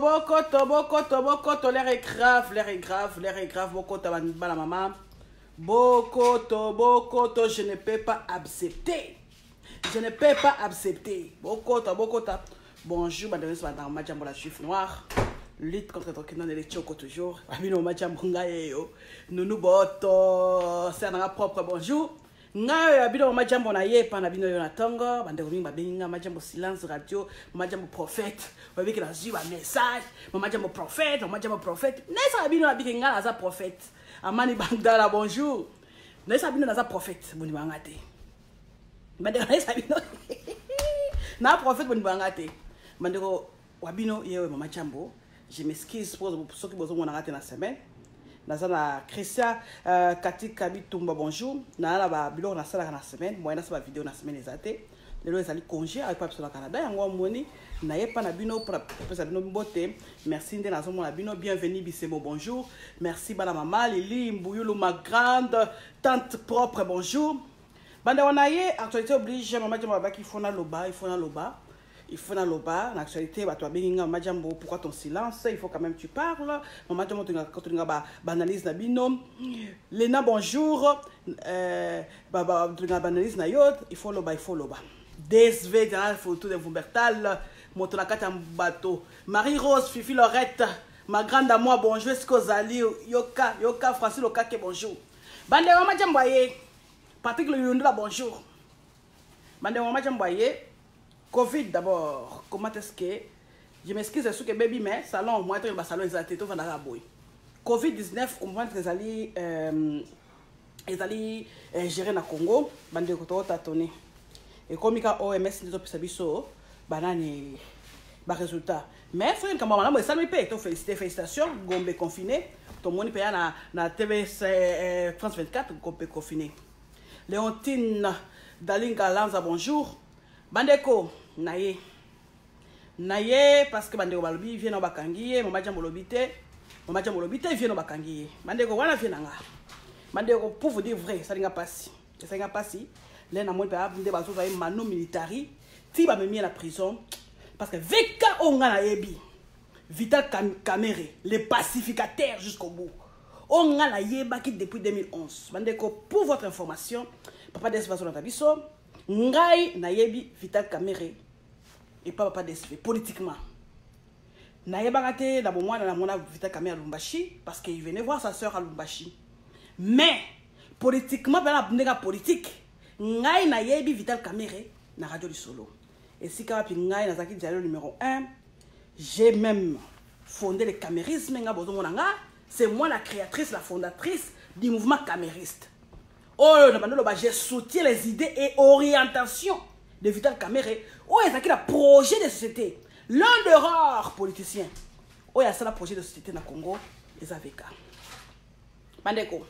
Bokoto, l'air est grave, Bokoto, la maman. Bokoto, je ne peux pas accepter. Bokoto. Bonjour, madame, madame, madame, la juif noire. Lutte contre le canal de Tchoko toujours. Abino, madame, Nounou Boto, c'est un propre bonjour. Nga abino majambo na ye pa na bino yo na tongo bande kominga benga majambo silence radio majambo prophète babiki na ziwa message majambo prophète nesa abino abiki nga na za prophète amani bangdala bonjour nesa abino na za prophète boni bangate bande nesa abino na prophète boni bangate bande ko wabino yewe majambo je m'excuse pour ceux qui besoin na rater na semaine. Nazana Christian Kati Kabitumba bonjour. Na ba bilo na sala na semaine, moi na sa vidéo na semaine ezate. Lelo ezali congé avec papa sur le Canada yango moni na yepa na bino pour pesa bino mbote. Merci ndé na zomo na bino bienvenue bisemo bonjour. Merci bana mama Lili Mbuyulu ma grande tante propre bonjour. Banda wanaye actualité oblige maman jamba baki fona loba, il faut dans le bas, l'actualité, pourquoi ton silence, il faut quand même que tu parles. Maman, quand tu banalise na binom. Léna, bonjour. Banalise na yod, il faut le bas. DSV, la photo de Vumbertal, Motonakata bateau. Marie-Rose, Fifi Lorette, ma grande à moi, bonjour. Est-ce que Zali, Yoka, Francis Lokake, bonjour. Bande Maman Jamboye, Patrick Le Yondula, bonjour. Bande Maman Jamboye. Covid d'abord, comment est-ce que je m'excuse sur que baby mais salon moi être salon exacté tout va dans la boy. Covid-19 au moment que ils allaient gérer na Congo, bande ko tatone. Et comme il OMS nous a biso banane ba résultat. Mais frère comme maman ça me paye, to félicitations, Gombe confiné, tout le monde paye na TV France 24 Gombe confiné. Léontine Dalinga Lanza bonjour. Bandeko naye parce que bandeko balobi vient na bakangiye mama jambo lobité vient na bakangiye bandeko wana vient nga bandeko pour vous dire vrai ça n'ga pas si là na moi pa ndé bazo za mano militari ti ba memi na prison parce que veka onga na yebi Vital Kamerhe le pacificateur jusqu'au bout onga na yeba qui depuis 2011 bandeko pour votre information papa des vaso na tabiso Ngai na yebi Vital Kamerhe et pas papa DSV politiquement. Na yebagate na bomwa na mona Vital Kamerhe à Lubumbashi parce qu'il venait voir sa sœur à Lubumbashi. Mais politiquement ben la politique ngai na yebi Vital Kamerhe na radio du solo. Et si kapi ngai na zaki dialogue numéro 1, j'ai même fondé le camérisme nga bozo monanga, c'est moi la créatrice, la fondatrice du mouvement camériste. Oh, j'ai soutenu les idées et orientations de Vital Kamerhe. Oh, il y a un projet de société. L'un des rares politiciens. Oh, il y a un projet de société dans le Congo. Les AVK. Bandeko.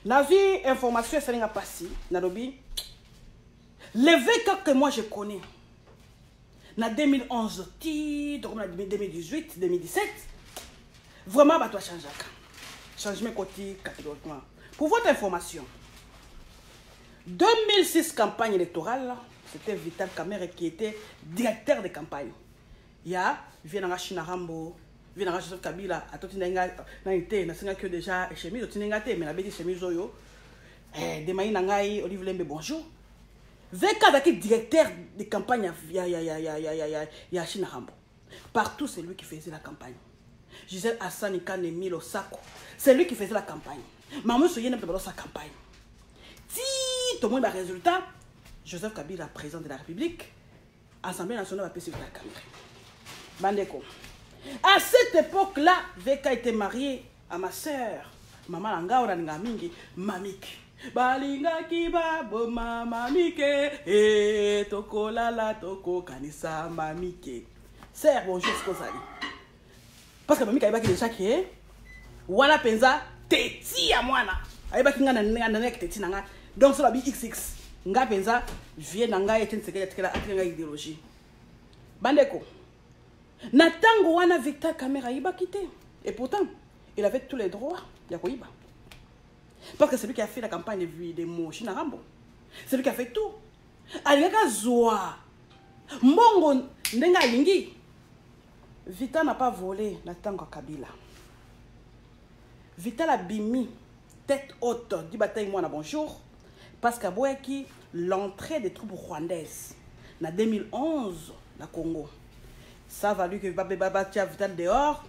Dans une information, ça n'a pas passé. Les VK que moi je connais. En 2011, 2018, 2017. Vraiment, bah, toi, changer. Changement côté catégoriquement. Pour votre information, 2006 campagne électorale, c'était Vital Kamerhe qui était directeur de campagne. Il y a Vienna Chinarambo, Vienna Joseph Kabila, à tout le monde que déjà chemise, mais la bête chemise oyo, des maïs nangai, Olivier Lembe bonjour. VK qui directeur de campagne, il y a Chinarambo. Partout c'est lui qui faisait la campagne. Gisèle Hassan Kane Milo Sako, c'est lui qui faisait la campagne. Maman se yéne dans sa campagne. Si tout le monde a résultat, Joseph Kabila, président de la République, Assemblée nationale va passer sur la Kamerhe. Bandeko. À cette époque-là, VK était marié à ma sœur, Maman Langa Oranga Mingi, Mamik. Balinga kiba bo mamike et toko lala toko kanisa mamike. Sœur, bonjour, ce que vous allez. Parce que Mamika est déjà qui est. Wala penza. Teti ya mwana ayeba kinga na nek teti nanga donc ça la bi xx nga penza vie nanga eten sekela tikela atinga idéologie bandeko na tango wana Vital Kamerhe ayeba quitté et pourtant il avait tous les droits ya koiba parce que c'est lui qui a fait la campagne de Moshi Narambo c'est lui qui a fait tout alika zoa mbongo ndenga lingi Vital n'a pas volé la tango Kabila. Vital a bimi tête haute du bataille moi na bonjour parce qu'à Boyaki l'entrée des troupes rwandaises en 2011 na Congo. Ça a valu que Baba tia Vital dehors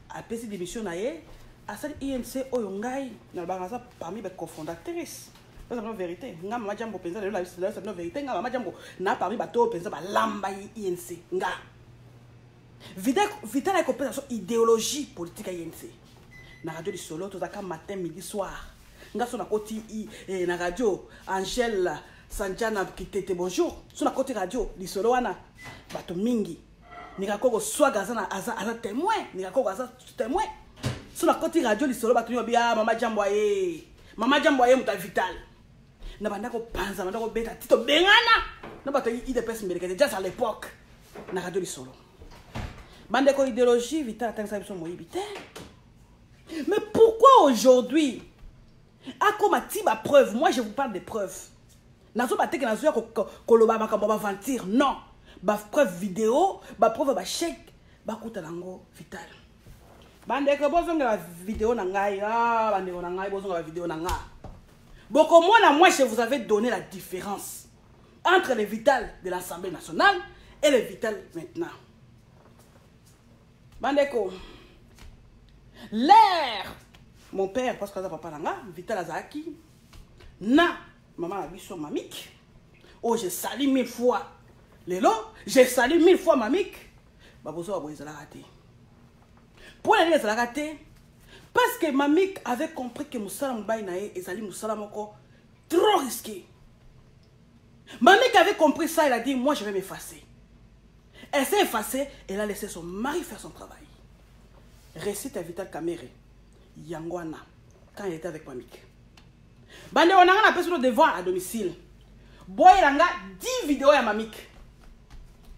a passé des missions naé à cette INC Oyongai na banasa parmi les cofondatrices. C'est la vérité. Nga mama jambo penza la vérité nga mama jambo na parmi bato penza ba lamba INC nga. Vital a compris idéologie politique à INC. Na radio du solo tout ça matin midi soir. Nga so na koti na radio Angèle Sanjana qui était bonjour. So na koti radio du solo wana bato mingi. Nika koko swaga azana aza témoin, nika koko aza témoin. So na koti radio du solo bato bia mama jambo aye. Mama jambo aye muta Vital. Na banda ko panza banda ko beta tito bengana. Na bato IDPS mbeleke déjà à l'époque na radio du solo. Bande ko idéologie Vital tant ça sont moyibité. Mais pourquoi aujourd'hui a comme ma preuve, moi je vous parle des preuves. Nazo ba teke nazo ko loba makambo ba mentir, non. Ba preuve vidéo, ba preuve ba chèque, ba kuta nango Vital. Bande ko bozonga la vidéo na ngai, bande ko na ngai bozonga la vidéo na nga. Boko moi je vous avais donné la différence entre les Vital de l'Assemblée nationale et les Vital maintenant. Bandeko, l'air, mon père, parce que ça papa langa, Vital Azaki, na, maman a biso mamik. Oh, j'ai sali 1000 fois. Lélo, j'ai sali 1000 fois mamik. Babozo a boyé la raté. Pour les la raté, parce que mamik avait compris que Moussala Mbaye nae et Zali Moussala Moko trop risqué. Mamik avait compris ça, il a dit, moi je vais m'effacer. Elle s'est effacée, elle a laissé son mari faire son travail. Récite à Vital Kamere, Yangwana, quand il était avec Mamik. Bande on a appelé sur le devant à domicile. Boy langa 10 vidéos à Mamik.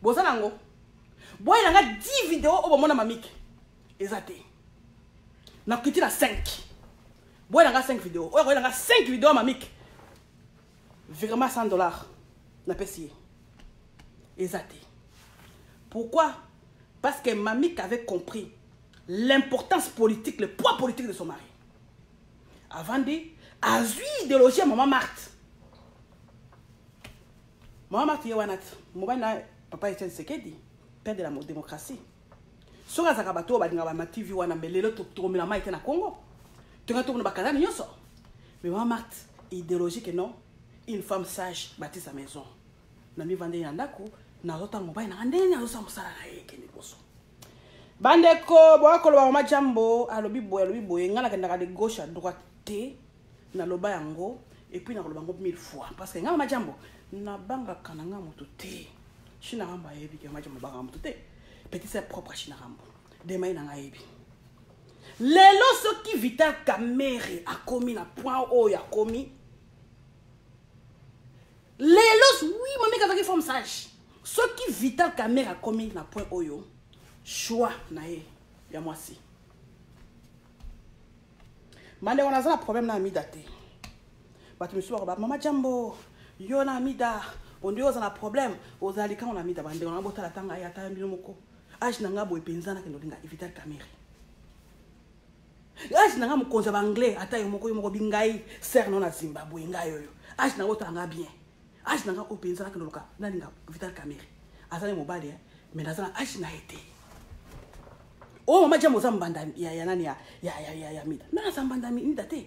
Bosanango. Boy langa 10 vidéos au moment de Mamik. Exacté. N'a quitté la 5. Boy langa 5 vidéos. Boy langa 5 vidéos à Mamik. Vraiment $100. N'a pas essayé. Exacté. Pourquoi? Parce que Mamik avait compris l'importance politique, le poids politique de son mari. Avant de azui idéologie à Maman Marthe. Maman Marthe Yewanat, papa Etienne Sekedi, père de la démocratie. Si on a un bateau, on a un TV, on a un belé, on a un Congo. Tu as un bakana, mais Maman Marthe, idéologique non, une femme sage bâtit sa maison. Nami vendé yandaku. Nazota mobile na ndeni azosa musala na yeke ni boso bandeko boko loba mama jambo alobi boye ngala kenda de gauche à droite na loba yango et puis na loba ngo 1000 fois parce que ngala mama jambo na banga kananga moto te china ramba yebi ke mama jambo banga moto te petit c'est propre china rambo demain na ngayebi lelo soki Vital Kamere a commis na point o ya commis lelo oui mami kazaki forme sage. Ce qui Vital Kamere a commis na point oyo, choix nae ya mwasi. Mande on a un problème na amida te. Batu misuwa ba mama jambo, yo na amida, on dit on a un problème, aux alika on amida bande on a bota la tanga ya ta mbilo moko. Age na ngabo epenzana ke ndinga Vital Kamere. Age na ngamo konza ba anglais ata yo moko bingai ser non na Zimbabwe ngai yo. Age na bota nga bien. Age nanga openzana ke ndoloka nalinga Vital Kamere azali mobali mais nazana age na été oh mama jambo zambanda ya nani ya mida na zambanda mida te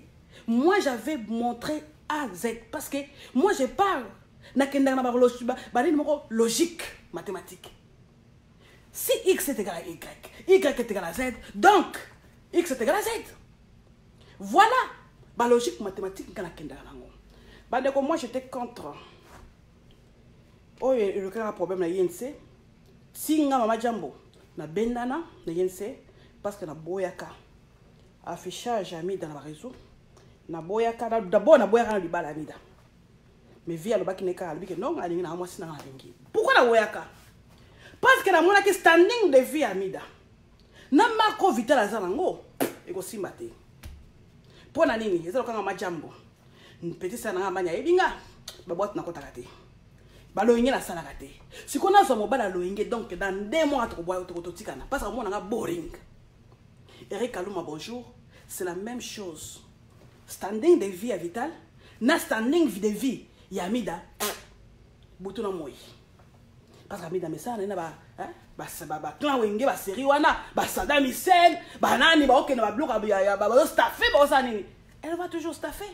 moi j'avais montré A Z parce que moi je parle na kenda na ba logique mathématique si x est égal à y est égal à z donc x est égal à z voilà ba logique mathématique kana kenda nango ba de moi j'étais contre. Oh, il y a un problème na INC. Si nga mama jambo na bendana na INC parce que na boyaka affichage ami dans la réseau na boyaka d'abord na boyaka na libala amida. Mais via le baki neka albi que non ali na mwasi na ngi. Pourquoi na boyaka? Parce que na mona que standing de vie amida. Na mako Vital azango eko simbate. Pona nini? Ezalo kanga majambo. Petit sana nga manya ebinga ba boîte na kota kate. ba loyenge na sala kate si qu'on a son mobile à loyenge donc dans 2 mois to boire to tikana parce que moi on a boring. Eric Kaluma bonjour, c'est la même chose. Standing de vie à Vital, na standing de vie Yamida Boutuna moi. Parce que Amida mesa na ba ba clan wenge ba série wana ba Saddam Hussein ba nani ba ok na ba bloc ba staffer ba ça nini. Elle va toujours staffer.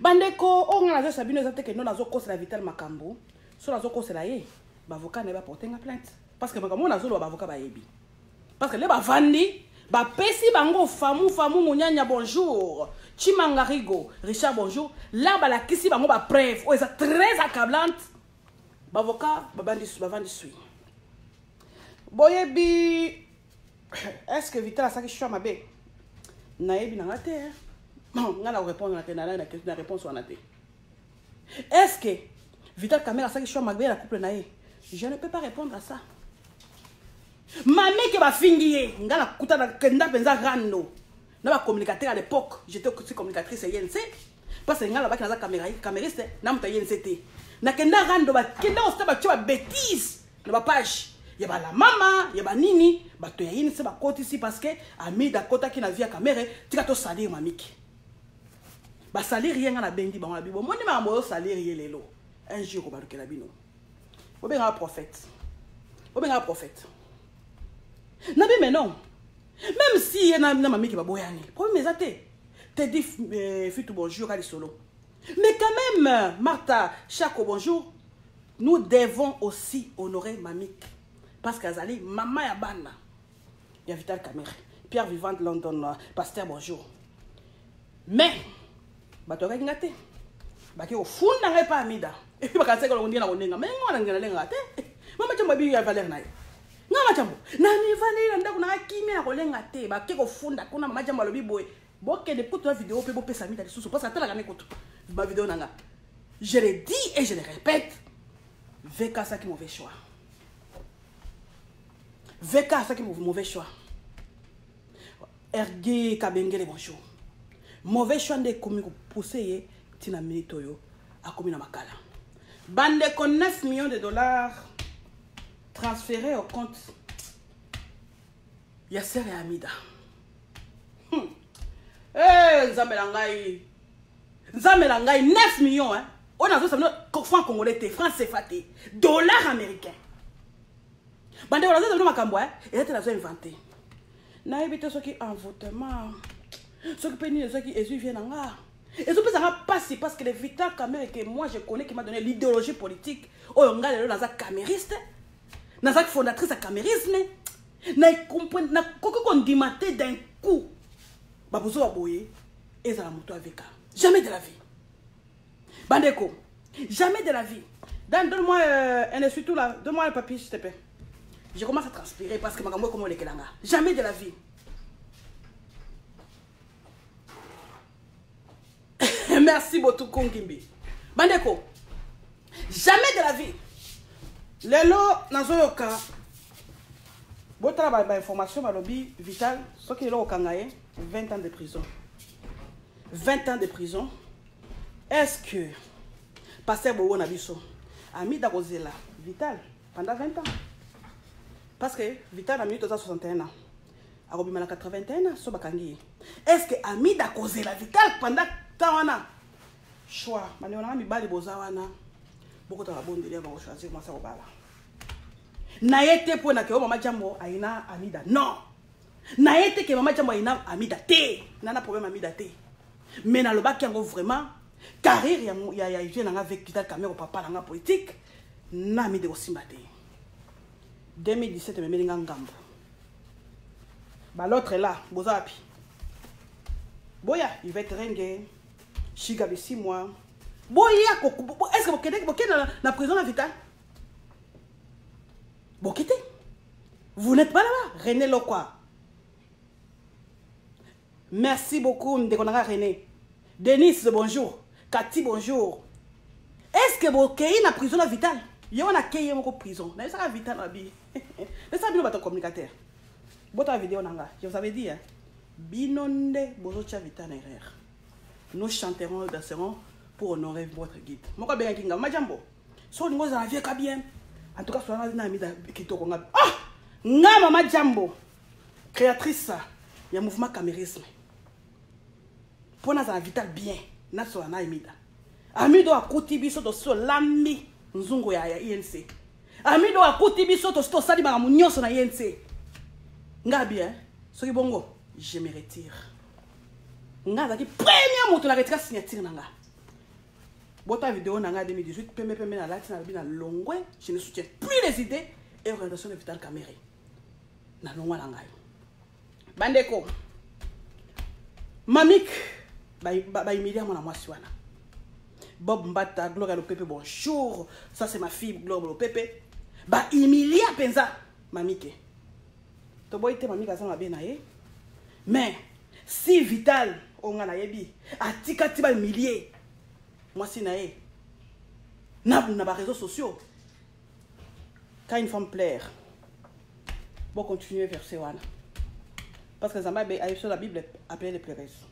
Bandeko on a Sabino zate que non nazo cause la Vital makambo, so nazo cause la ye, ba avocat ne va porter une plainte parce que makambo nazo ba avocat ba yebi. Parce que les ba vandi ba pesi bango famu munyanya bonjour. Chimangarigo Richard bonjour. Là ba la kisi bango ba preuve, oh c'est très accablante. Ba avocat ba vandi suit. Boyebi est-ce que Vital a ça qui choix ma bé? Naebi na ngate hein. Non, on va répondre à la réponse en athée. Est-ce que Vital Kamel a ça qui choix ma bé la couple nae? Je ne peux pas répondre à ça. Mamie qui va finir, ngala kuta na kenda penza rando. Na ba communicateur à l'époque, j'étais aussi communicatrice INC parce que ngala ba kana camériste na muta INC té. Na kenda rando ba kenda osta ba choba bêtise na ba page. Ya ba la mama, ya ba nini, ba to ya INC ba koti ici parce que ami Dakota qui na via caméra, tika to salir mamiki. Ba salir rien na bendi ba na bibo. Moni ma mo salir yelelo. Un jour ba lokela bino. Obenga prophète. Obenga prophète. Nabi mais non. Même si y a na mamie qui va boyani. Problème mais te dit fitu bonjour à solo. Mais quand même Martha Chako bonjour. Nous devons aussi honorer mamie parce qu'Azali maman ya bana. Ya Vital Kamere. Pierre Vivant London pasteur bonjour. Mais bato ka ngate. Baki au fond na pas amida. Et puis baka seko ndia na onenga. Mais ngwana ngela lenga te. Mama chamba bi ya Valère nayo. Ngama chambo na mi vanila ndako na kimi na kolenga te ba ke ko funda kuna mama jambo lobi boy boke de puto vidéo pe bo pesa mi ta susu parce que tala kana ko ma vidéo nanga je le dis et je le répète VK ça qui mauvais choix VK ça qui mauvais choix RG Kabengele bonjour mauvais choix de komi ko pousser tina minito yo akomi na makala bande ko 9 millions de dollars transféré au compte Yasser et Amida. Eh, Nzamelangai 9 millions hein. On a vu francs congolais, francs CFA, dollars américains. Bande on a vu makambo hein, et était là inventé. Na évité ceux qui envoûtement. Ceux qui pénissent, ceux qui Jésus viennent en là. Et ça peut ça passer parce que les Vital Kamere que moi je connais qui m'a donné l'idéologie politique. Oh on regarde là za camériste. Na za fondatrice à camérisme. Na comprendre na koko qu'on dimaté d'un coup. Ba bozo aboye et ça la moto avec. Jamais de la vie. Bandeko, jamais de la vie. Donne-moi un essuie-tout là, donne-moi le papier s'il te plaît. Je commence à transpirer parce que ma gamme comme on est kelanga. Jamais de la vie. Merci beaucoup Kongimbi. Bandeko, jamais de la vie. Lelo nazoyoka. Botala ba information ba lobby Vital, ce qui est là au Kangaye, 20 ans de prison. 20 ans de prison. Est-ce que Pasteur Bowo Nabiso a mis d'Akozela Vital pendant 20 ans? Parce que Vital a mis 61 ans. A Robimana 81 ans, so bakangi. Est-ce que a mis d'Akozela Vital pendant tant ans? Choix. Mani on a mis bali bozawana. Beaucoup de la bonne délire va choisir moi ça au bala. Naete pour na ke mama jambo aina Amida. Non. Naete ke mama jambo aina Amida te. Nana problème Amida te. Mais na loba ki yango vraiment carrière ya je nanga avec Vital Kamere papa nanga politique na mi de osimba te. 2017 me melinga ngambo. Ba l'autre là, bozapi. Boya, il va être ringue. Chiga de 6 mois. Boya, est-ce que vous êtes dans prison à Vital? Bokete. Vous n'êtes pas là-bas. René Lokwa. Merci beaucoup, Ndekonara René. Denis, bonjour. Cathy, bonjour. Est-ce que vous êtes dans prison à Vital? Il y a une prison. Vous avez Vital dans la vie. Vous savez, votre communicateur. Votre vidéo, je vous avais dit, Binonde, Bozocha Vital Nous chanterons et danserons pour honorer votre guide. Moi, bien Kinga, Majambo. so ningo za vie ka bien en tout cas so na mi da kitoko nga ah nga mama Jambo créatrice ya mouvement camérisme pona za vital bien na so na imida amido akuti biso to so lambi nzungu ya INC amido akuti biso to sto sali ba munyoso na INC nga bien soki bongo je me retire nga za ki premier moto la retire signature nanga bota vidéo nanga 2018 pembe na lati na bina longwe je ne soutiens plus les idées et orientation de Vital Kamerhe na longwa nanga bandeko mamik ba Emilia mona mwasi wana Bob Mbata Gloria Lopepe bonjour ça c'est ma fille Gloria Lopepe ba Emilia penza mamike to boite mamika ça mabe na ye mais si Vital onga na yebi atika tiba Emilie mwasi na ye na ba réseaux sociaux quand une femme plaire bon continuer verset wana parce que Zamba a sur la Bible appelé les pleureuses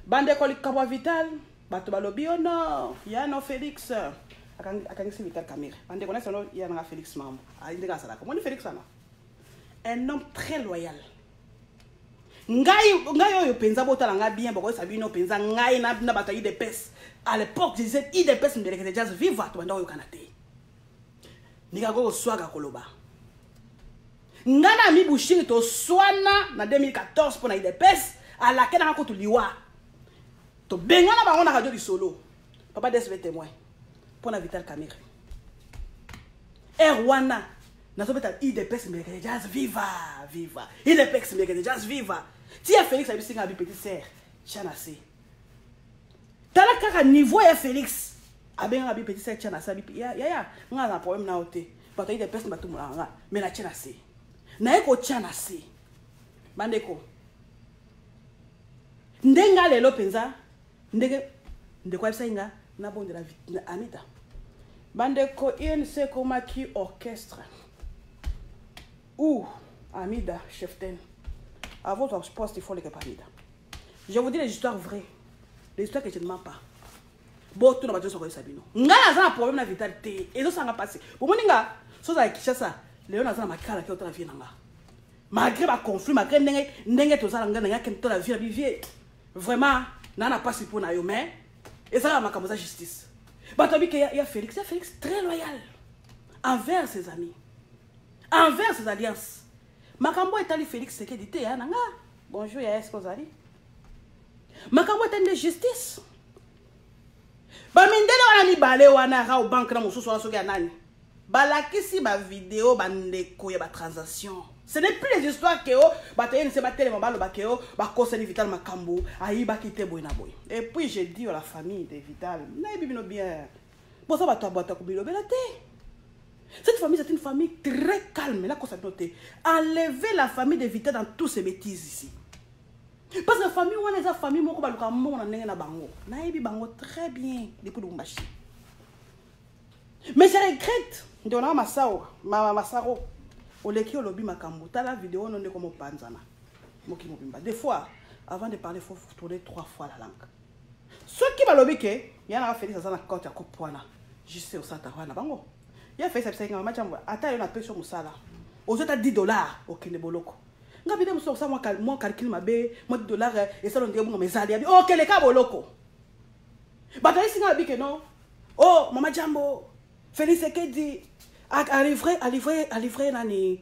bande koli kabwa Vital bato balobi oh non ya no Félix akangisi Vital Kamerhe bande kona sono ya na Félix mambo indeka sala comment Félix ana un homme très loyal ngai oyo penza botala nga bien boko sabino penza ngai na bato IDPS à l'époque je disais IDPS mbeleke de jazz viva to banda oyo kanate nika go swaga koloba ngana mi bushiri to swana na 2014 pour na IDPS à laquelle na ko to liwa to bengana bango na radio di solo papa des témoin pour na Vital Kamerhe Erwana na sobeta IDPS mbeleke de jazz viva IDPS mbeleke de jazz viva tia Félix a bisinga bi petit sœur chanase tala kaka niveau ya Félix abenga bi petit sœur chanase bi ya nga na problème na ote bato IDPS batu mulanga mais na chanase na eko chanase bandeko ndenga lelo penza ndeko abisinga na bonde la vie Anita bandeko INC Komaki orchestre ou Amida Cheften à votre poste il faut les Amida. Je vous dis les histoires vraies, les histoires que je ne mens pas. Bon tout na bato soko sabino ngala za problème na vitalité et ça nga passé pour moninga so za Kinshasa leo na za makala ki otala vie nanga malgré ba conflit malgré ndenge to za ngana ngaka to la vie vraiment na passé pour na yo mais et ça ma comme ça justice bato bi que ya Félix très loyal envers ses amis envers ses alliances makambo etali Félix Sekedi ya nanga bonjour ya eskozali makambo etende justice ba mindele wana ni bale wana ra au banque na mosusu wana soki ya nani balakisi ba vidéo bandeko ya ba transaction ce n'est plus les histoires que bataye ne se batele mabalo bakeo ba conseiller Vital makambo ayi ba kite boy na boy et puis je dis à la famille de Vital na bibino bien bon ça bato abata ko bilobela te. Cette famille, c'est une famille très calme. Là, qu'on s'est noté. Enlever la famille de Vital dans toutes ces bêtises ici. Parce que la famille, on a des familles, on a des familles, on a des bango très bien. Depuis le machine. Mais je regrette. Je vais ma saro. Au leki au lobby makambo. T'as la vidéo, on est comme au panzana. Des fois, avant de parler, il faut tourner 3 fois la langue. Ceux qui va lobby, il y en a fait ça dans la côte à Copoana. Je sais où ça t'a bango. Il a fait ça, c'est un match. Attends, il a payé sur Moussala. Aux autres $10 au Kineboloko. Nga bide muso sa moi calcul ma be moi $, et ça on dit bon mes ali oh quel cas boloko bataille singa bi que non oh mama Jambo Félix Sekedi à livrer nani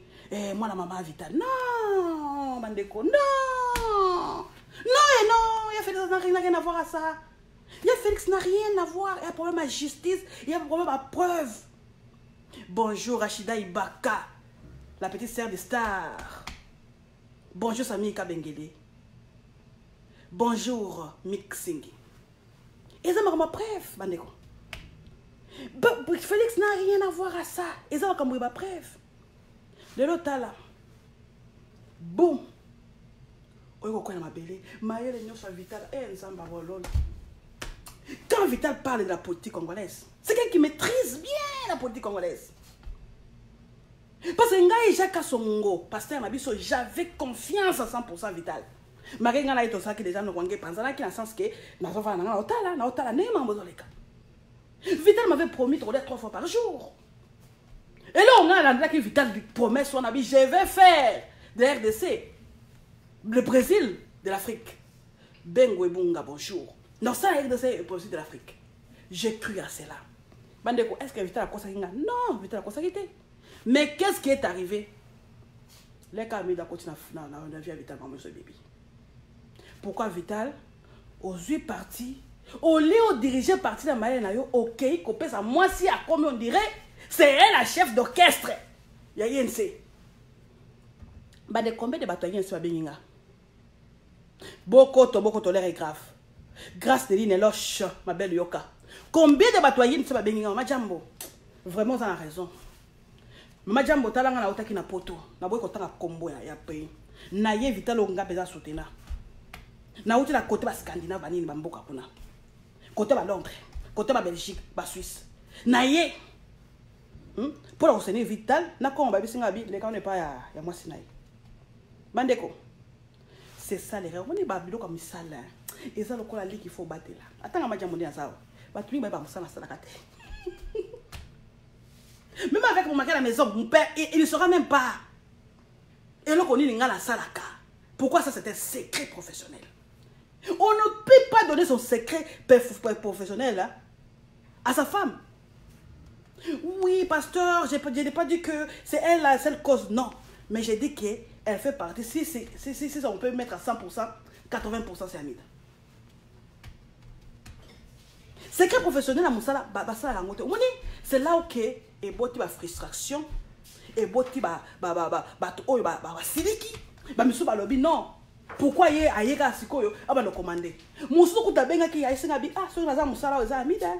moi la maman Vital non bandeko non il a Félix n'a rien à voir à ça il a Félix n'a rien à voir il y a problème à justice il y a problème à preuve. Bonjour Rachida Ibaka la petite sœur de Star. Bonjour Sami Kabengele. Bonjour Mixing. Et ça m'a preuve, bandeko. Félix n'a rien à voir à ça. Et ça m'a preuve. De l'autre là. Boum. Quand Vital parle de la politique congolaise, c'est quelqu'un qui maîtrise bien la politique congolaise. Parce que Jacques Songo, pasteur Mabiso, j'avais confiance à 100% Vital. Marie ngana ito saki déjà no kwange panzana ki na sens que na sofa na otala ne mambo zoleka. Vital m'avait promis de regarder 3 fois par jour. Et là, on a là que Vital promet son ami, je vais faire de RDC, le Brésil de l'Afrique. Bengo et Bunga, bonjour. Non, ça, RDC est le Brésil de l'Afrique. J'ai cru à cela. Bandeko, est-ce que Vital a consacré? Non, Vital a consacré. Mais qu'est-ce qui est arrivé? Les Kamida continuent à vie à Vital comme ce bébé. Pourquoi Vital, aux 8 parties, au lieu de diriger parti de Malais, ok, copé ça, moi si à comme on dirait, c'est elle la chef d'orchestre. Il y a INC. Bah de combien de bateaux INC à Beninga? Beaucoup l'air est grave. Grâce de l'Ineloche, ma belle Yoka. Combien de bateaux INC à Beninga? Majambo. Vraiment, ça a raison. Majambo, talanga na otaki na poto. Na boy kotanga kombo ya pays. Na ye Vital onga beza soutenir. Na outi la côté ba Scandinave banini bamboka kuna. Côté ba Londres, côté ba Belgique, ba Suisse. Na ye. Pour la renseigner Vital, na ko ba bisinga bi les quand n'est pas ya moi sinaï. Bandeko. C'est ça les rêves. On est ba bilo comme ça là. Et ça le ko la ligue il faut battre là. Attends Majambo ndi ça. Ba tu ba musala sala kate. Même avec mon mari à la maison, mon père, il ne saura même pas. Et là, on dit la salaka. Pourquoi ça, c'est un secret professionnel? On ne peut pas donner son secret professionnel là, à sa femme. Oui, pasteur, je n'ai pas dit que c'est elle la seule cause. Non. Mais j'ai dit qu'elle fait partie. Si on peut mettre à 100%, 80% c'est Amida. Secret professionnel à Moussala, c'est là où et boti ba frustration et boti ba siliki ba misu ba lobi non pourquoi ye ayeka sikoyo aba no commander musu kuta benga ki ayisinga bi ah so naza musala oza amida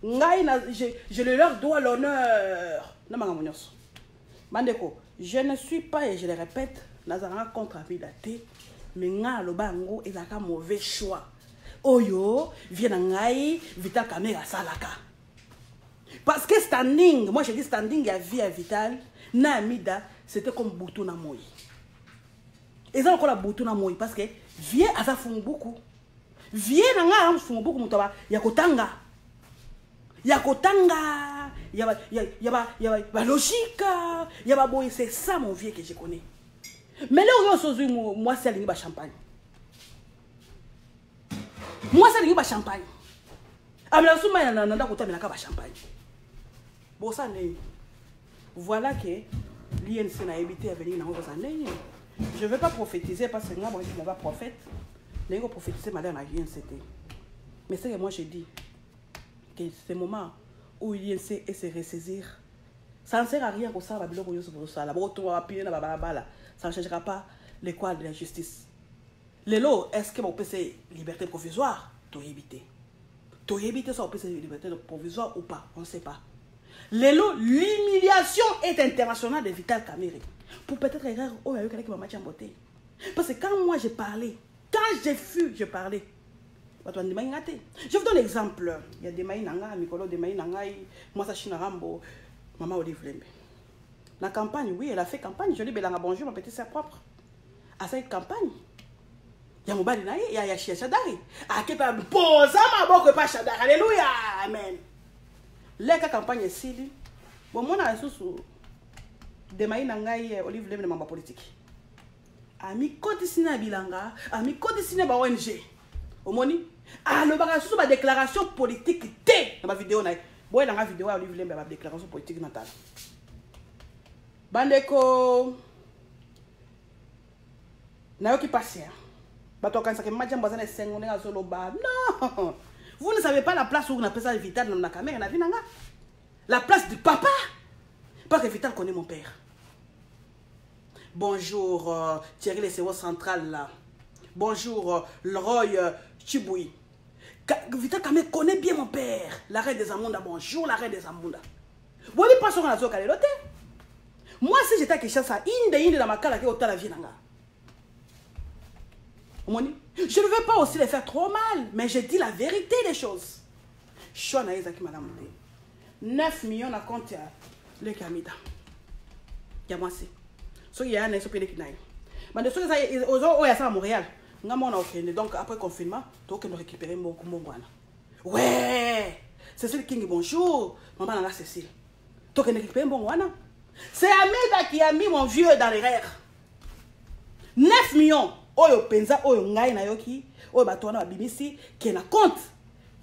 ngai na je leur dois l'honneur na manga monyoso bandeko je ne suis pas et je le répète nazanga contre Amida te mais nga lobango ezaka mauvais choix oyo vient ngai Vital Kamera salaka. Parce que standing, moi j'ai dit standing à vie à Vital, na Amida, c'était comme Boutou na Moï. Et ça encore la Boutou na Moï parce que vieux à ça font beaucoup. Vieux na nga font beaucoup mutaba yakotanga. Yakotanga, yaba logique, yaba boy, c'est ça mon vieux que je connais. Mais là on se dit moi c'est l'ingba champagne. Moi c'est l'ingba champagne. Amela souma na nda kota melaka ba champagne. Bon ça n'est. Voilà que l'INC n'a évité à venir dans vos années. Je ne vais pas prophétiser parce que moi je ne suis pas prophète. Je ne vais pas prophétiser madame à l'INC. Mais c'est que moi je dis que c'est le moment où l'INC est se ressaisir. Ça ne sert à rien que ça va bien pour ça. Ça ne changera pas l'école de la justice. Les lots, est-ce que vous pouvez liberté provisoire? Tu éviter. Tu éviter ça, vous pouvez liberté provisoire ou pas? On ne sait pas. L'humiliation est internationale de Vital Kamera. Pour peut-être erreur, oh, il y a eu quelqu'un qui m'a matché en beauté. Parce que quand moi j'ai parlé, quand j'ai fui, je parlais. Je vous donne l'exemple. Il y a des maïnanga, Mikolo, des maïnanga, moi ça chinarambo, maman Olive Lembe. La campagne, oui, elle a fait campagne. Je dis, bonjour, ma petite sœur propre. À cette campagne, il y a mon bali, il y a Chia Chadari. À qui peut poser ma boque pas Chadari. Alléluia, amen. La campagne est si, bon, moi, je suis des maïnanga, Olive Lembe, de ma politique. Ami Kodisina Bilanga, ami Kodisina ONG. Omoni, ah, le bagage sur ma déclaration politique T dans ma vidéo. Bon, dans ma vidéo, Olive Lembe, ma déclaration politique natale. Bandeko Nayo qui passe. Non, vous ne savez pas la place où on appelle ça Vital dans la caméra. La place du papa. Parce que Vital connaît mon père. Bonjour Thierry le CEO central là. Bonjour Leroy Chiboui. Vital Kamé connaît bien mon père. La reine des Amunda. Bonjour la reine des Amunda. Vous ne pas sur la zone à moi, si j'étais à Kinshasa, inde dans ma cala qui est au la vie. Je ne veux pas aussi les faire trop mal, mais je dis la vérité des choses. Je suis en Aïsaki, madame. 9 millions à compte le Kamida. Il y a moi aussi. Ce qui est un SOP de Kinaï. Mais de ce qui est à Montréal, donc après confinement, tu as récupérer mon guana. Ouais! Cécile King, bonjour. Maman Nanga Cécile. Toi qui n'es bon, c'est Amida qui a mis mon vieux dans l'erreur. 9 millions. Oyo penza, oyo ngai na yoki. Oyo batouana bimisi. Qui na compte.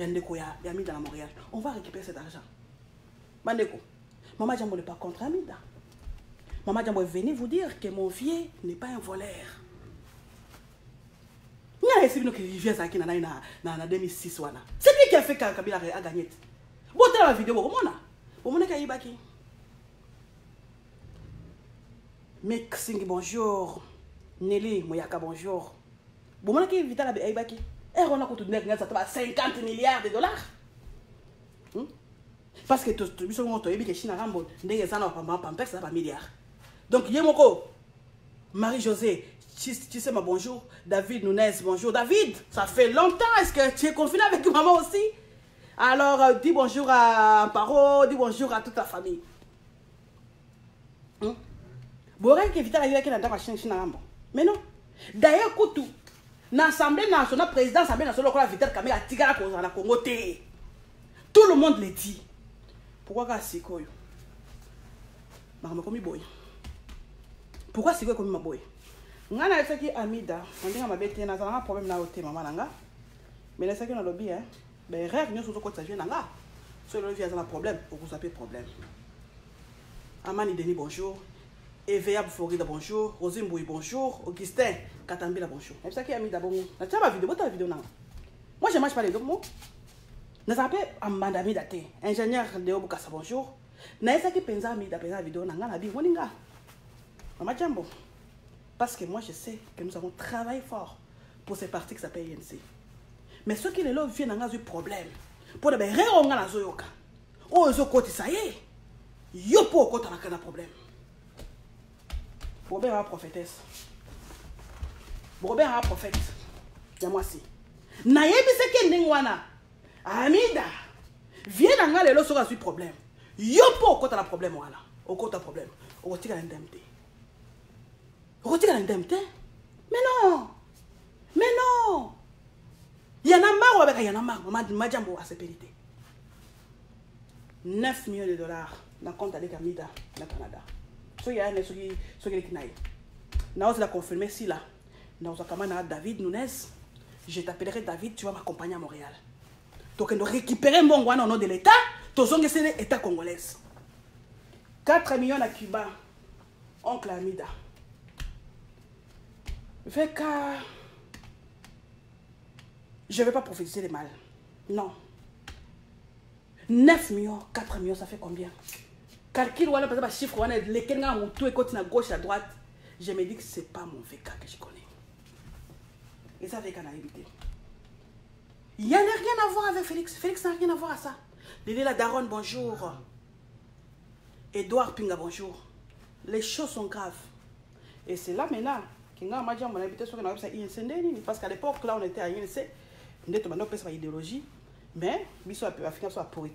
Yandeko ya Amida à Montréal. On va récupérer cet argent. Mandeko. Maman Djambo n'est pas contre Amida. Maman Djambo est venu vous dire que mon vieux n'est pas un voleur. C'est lui qui a 2006. C'est lui qui a fait que Kabila a gagné. Vous avez la vidéo, vous avez dit Mixing, bonjour. Nelly, Moyaka, bonjour. Vous avez dit Vital Aibaki. Et on a coûté 50 milliards de dollars. Parce que tout le monde a dit que China Rambo, des gens n'ont pas milliards. Donc, Yemoko, Marie-Josée, tu sais, ma bonjour. David Nunes, bonjour. David, ça fait longtemps. Est-ce que tu es confiné avec maman aussi? Alors, dis bonjour à Amparo, dis bonjour à toute la famille. Boré qui évite la vie dans la Chine, mais non. D'ailleurs, Koutou, dans l'Assemblée nationale, président de l'Assemblée nationale, la Vital Kamega, Tigara, Congo, tout le monde le dit. Pourquoi c'est quoi? Pourquoi c'est quoi comme ma boy? Ngana esaki Amida, on dit ma bête na un problème na oté maman nanga. Mais laissez que na lobby hein. Ben rêve nous sur quoi ça vient nanga. Sur le vient un problème, pour vous appeler problème. Amani Denis bonjour. Evea Florida bonjour, Rosine Bouy bonjour, Augustin Katambila bonjour. Et ça qui Amida bon. Na tu ma vidéo, ta vidéo nanga. Moi je marche pas les deux mots. Na s'appelle Amanda Amida té, ingénieur Léo Bukasa bonjour. Na esaki penza Amida penza vidéo nanga na bi woninga. Maman Djambo. Parce que moi, je sais que nous avons travaillé fort pour ces partis qui s'appellent INC. Mais ceux qui les là viennent dans un problème. Pour les réunir dans la zoyoka. Oh, ils ont côté ça y est. Yo pour côté dans un problème. Robert a prophétesse. Robert a prophète. Y'a moi si. Naïe c'est que n'engwana. Amida. Viens dans les lots sur un problème. Yo pour côté dans le problème voilà. Au côté problème. Au côté de l'indemnité. Retire l'indemnité? Mais non! Mais non! Il y en a marre avec il y en a marre. Maman Djambo a ses pénalités. 9 millions de dollars dans le compte avec Amida dans le Canada. Ce qui est ce qui est kinaï. Nous allons confirmer si là. Nous allons David Nunes. Je t'appellerai David, tu vas m'accompagner à Montréal. Donc nous récupérer mon guano au nom de l'État. Tous sont l'État congolais. 4 millions à Cuba. Oncle Amida. Fait que je ne vais pas prophétiser les mal. Non. 9 millions, 4 millions, ça fait combien? Calcul, par exemple, chiffre, lesquels ont tout et côté à gauche, à droite. Je me dis que ce n'est pas mon VK que je connais. Et ça, VK n'a évité. Il n'y a rien à voir avec Félix. Félix n'a rien à voir à ça. Léla Daron, bonjour. Edouard Pinga, bonjour. Les choses sont graves. Et c'est là maintenant. Parce qu'à l'époque, là, on était à INC, on était à idéologie, mais on a fini à pourrir.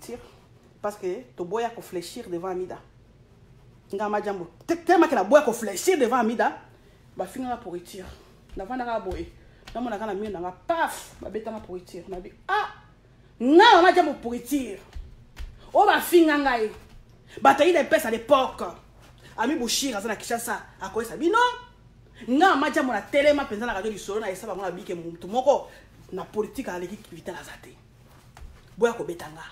Parce que tu bois à fléchir devant Amida. Tellement que la bois à fléchir devant Amida, on a fini à pourrir. On a fini à boire. On a mis un paf, on a mis à pourrir. On a dit, ah, non, on a dit à pourrir. On va finir à ngaï. Bataille des pèses à l'époque. Ami Bouchir, à Kishasa, à quoi ça dit non? Nga maja mona télé ma penza na radio du solo na esa ba mona bike mutu moko na politique à l'équipe vital azate boya ko betanga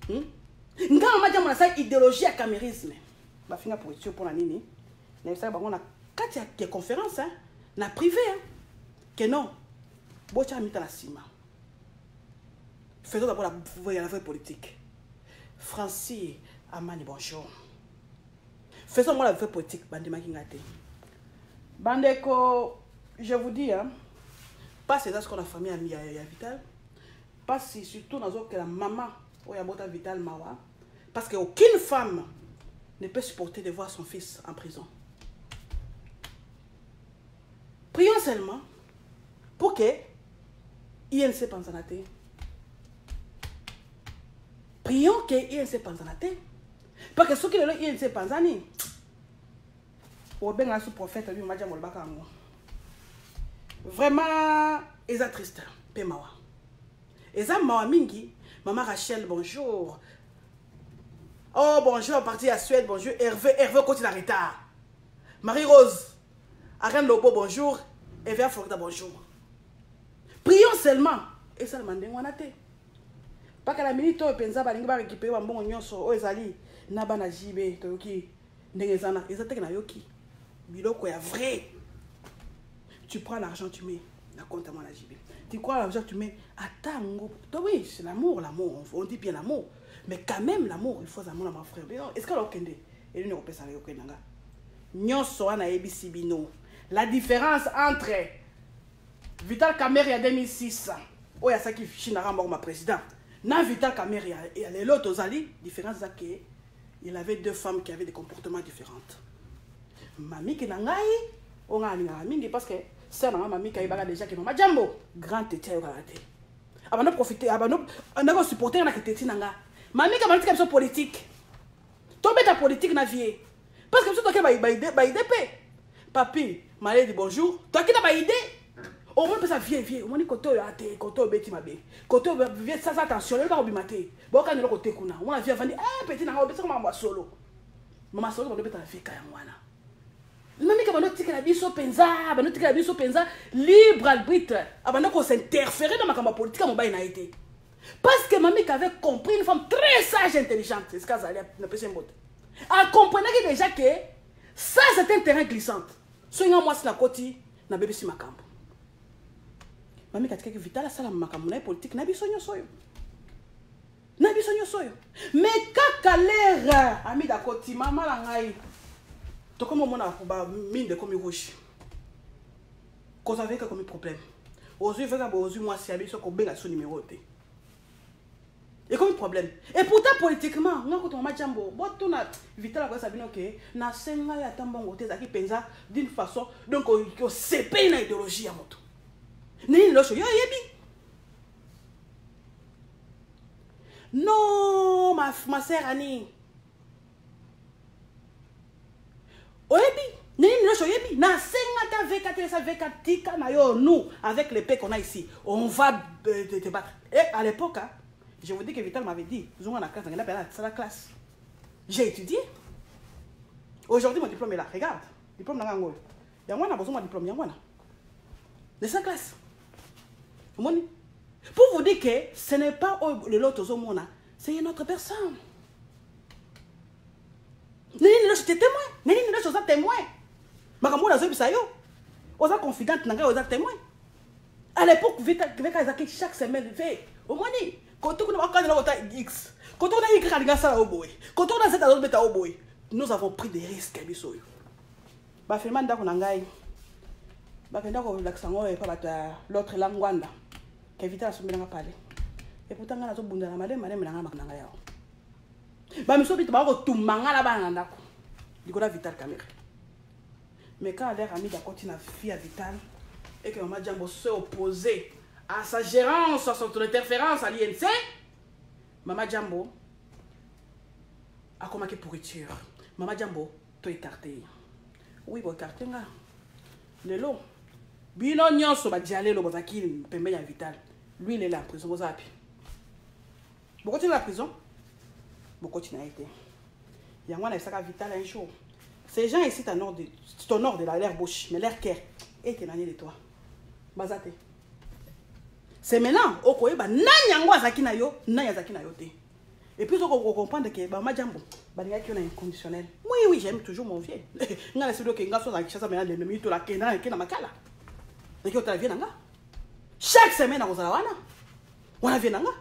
nga maja mona sa idéologie à camérisme ba finga politique pour la nini na esa ba mona kati ya conférence hein na privé hein que non bocha mita na sima faisons d'abord la vraie politique. Francis Amani bonjour. Faisons moi la vraie politique bandema kingate. Bandeko, je vous dis, hein, pas c'est ce qu'on a famille ami à Vital, pas si surtout dans que la maman ou ya Vital Mawa, parce qu'aucune femme ne peut supporter de voir son fils en prison. Prions seulement pour que INC Panzanate. Prions que INC Panzanate. Parce que ceux qui le INC Panzani. Vraiment, ils sont tristes. Ils sont mingi, Maman Rachel, bonjour. Oh, bonjour, parti à Suède, bonjour. Hervé continue en retard. Marie-Rose, Arène Lobo, bonjour. Hervé Florida, bonjour. Prions seulement. Et ça, le on a été. Pas qu'à la minute, on pense à récupérer un bon oignon sur Oezali. Naba na jibe, toyoki. Nengezana. Et ça, t'es na yoki. Biloko est vrai. Tu prends l'argent, tu mets la compte à moi la jibe. Tu crois l'argent, tu mets à tango. Oui, c'est l'amour, l'amour. On dit bien l'amour. Mais quand même, l'amour, il faut l'amour à mon frère. Est-ce que l'on et lui ne repère ça avec aucun nanga. Nyoso ana ebisi bino. La différence entre Vital Kamerhe en 2006, où il y a ça qui finira mort ma président. Na Vital Kamerhe et l'autre Ozali, différence c'est que il avait deux femmes qui avaient des comportements différents. Mami qui nangai, on a mingi parce que ça na mami qui a déjà que mama jambo grand tété au raté. Abano profiter, abano on a supporter na tété nanga. Mami qui a dit comme politique. Tombe ta politique na vie. Parce que tu dois que ba idée papi, malé dit bonjour. Toi qui n'as pas idée. Au moins ça vient. Au moins côté até, côté beti mabe. Côté vient ça attention, le ba maté. Bon quand le côté kuna, on vient vendre petit na obesa comme moi solo. Maman solo on doit être fika ya mwana. Mami ka bano tika la biso penza, libre arbitre. Abana ko s'interférer dans ma politique mon ba na été. Parce que mamie avait compris une femme très sage et intelligente, c'est ce qu'elle a dit. Elle comprenait déjà que ça c'est un terrain glissant. Si on moi c'est la côte, na bébé si macambo. Mamie katika que Vital ça la macambo na politique na biso nyosoyo. Mais kaka l'air ami da côte maman la ngai. To comme mon a ba mine de comme rouge. Cause avec comme problème. Aujourd'hui fait que aujourd'hui moi si abiso ko benga son numéro T. Et comme problème. Et pourtant politiquement, on a quand on m'a jambo, bon tout na Vital quoi ça vient que na senga ya tambongo te zaki penza d'une façon donc on sépare une idéologie à moto. Ni lo so yo yebi. Non, ma sœur Annie. Oyebi, ni lo so yebi, na senga ta VK tika na yo nous avec les paix qu'on a ici, on va te battre. Et à l'époque je vous dis que Vital m'avait dit, nous avons c'est la classe. J'ai étudié. Aujourd'hui, mon diplôme est là. Regarde, diplôme dans l'angle. Il y a un besoin de diplôme, il y a un. De sa classe. Pour vous dire que ce n'est pas le lot aux hommes, c'est une autre personne. Nini ne suis témoin. Nini ne suis témoin. Makamou na zobi sayo. Oza confidente nanga oza témoin. À l'époque, Vital chaque semaine fait au moins quand on a X, quand on a Y, quand on a Z, nous avons pris des risques. L'autre langue, qui évite la somme de parler. Et pourtant, on a tout bunda la madame, Vital Kamerhe. Mais quand elle a mis d'accord, il a fille à Vital et que Maman Jambo s'est opposé à sa gérance, à son interférence à l'INC, Maman Jambo a commencé pourriture. Maman Jambo, tu es écarté. Oui, bon, écarté, là. Le lot. Bino nyonso ba dialé lo bozaki pembe ya Vital. Lui il est là en prison ozapi. Pourquoi tu es en prison? Pourquoi tu n'as été? Il y a un ça Vital un jour. Ces gens ici ton nord de l'air bouche, mais l'air cœur est éloigné de toi. Bazate. C'est maintenant, au Koeba, Nanyango Zaki na yo, Nayazaki na yote. Et puis, on comprend que Maman Jambo, il y a un inconditionnel. Oui, j'aime toujours mon vieux. Il y a des choses qui sont dans les minutes, la Kena, qui est dans ma cala. Et qui est dans chaque semaine, on a vu nanga.